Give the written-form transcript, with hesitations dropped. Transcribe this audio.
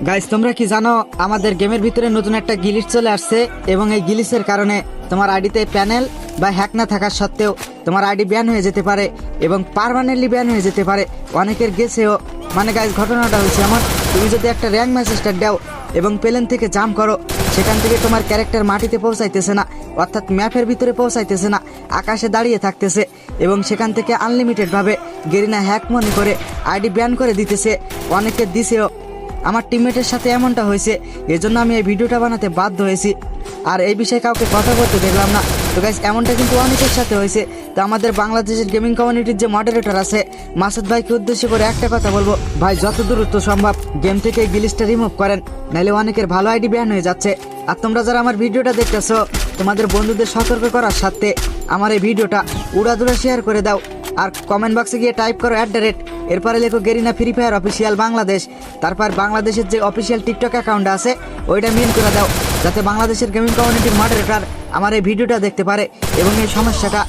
Guys তোমরা কি জানো আমাদের গেমের ভিতরে নতুন একটা গিলিচ চলে আসছে এবং এই গিলিচের কারণে তোমার আইডিতে প্যানেল বা হ্যাক না থাকার সত্ত্বেও তোমার আইডি ব্যান হয়ে যেতে পারে এবং পার্মানেন্টলি ব্যান হয়ে যেতে পারে। অনেকের গেছেও, মানে গাইস ঘটনাটা হয়েছে এমন, তুমি যদি একটা র্যাঙ্ক ম্যাচেসটা দাও এবং প্লেন থেকে জাম্প করো, সেখান থেকে তোমার ক্যারেক্টার মাটিতে পৌঁছাইতেছে না, অর্থাৎ ম্যাপের ভিতরে পৌঁছাইতেছে না, আকাশে দাঁড়িয়ে থাকতেছে এবং সেখান থেকে আনলিমিটেডভাবে গেরিনা হ্যাক মনে করে আইডি ব্যান করে দিতেছে। অনেকে দিছেও, আমার টিমমেটের সাথে এমনটা হয়েছে, এজন্য আমি এই ভিডিওটা বানাতে বাধ্য হয়েছি। আর এই বিষয়ে কাউকে কথা বলতে দেখলাম না। তো গাইস এমনটা কিন্তু অনেকের সাথে হয়েছে। তো আমাদের বাংলাদেশের গেমিং কমিউনিটির যে মডারেটর আছে মাসুদ ভাইকে উদ্দেশ্য করে একটা কথা বলবো, ভাই যত দ্রুত সম্ভব গেম থেকে এই গিলিচটা রিমুভ করেন, নাহলে অনেকের ভালো আইডি ব্যান হয়ে যাচ্ছে। আর তোমরা যারা আমার ভিডিওটা দেখতেছো তোমাদের বন্ধুদের সতর্ক করার সাথে আমার এই ভিডিওটা উড়াদুড়া শেয়ার করে দাও। আর কমেন্ট বক্সে গিয়ে টাইপ করো @ এরপরে লেখো Garena free fire official Bangladesh, তারপর বাংলাদেশের যে অফিসিয়াল টিকটক অ্যাকাউন্ট আছে ওইটা মেন করে দাও, যাতে বাংলাদেশের গেমিং কমিউনিটির মডারেটর আমার এই ভিডিওটা দেখতে পারে এবং এই সমস্যাটা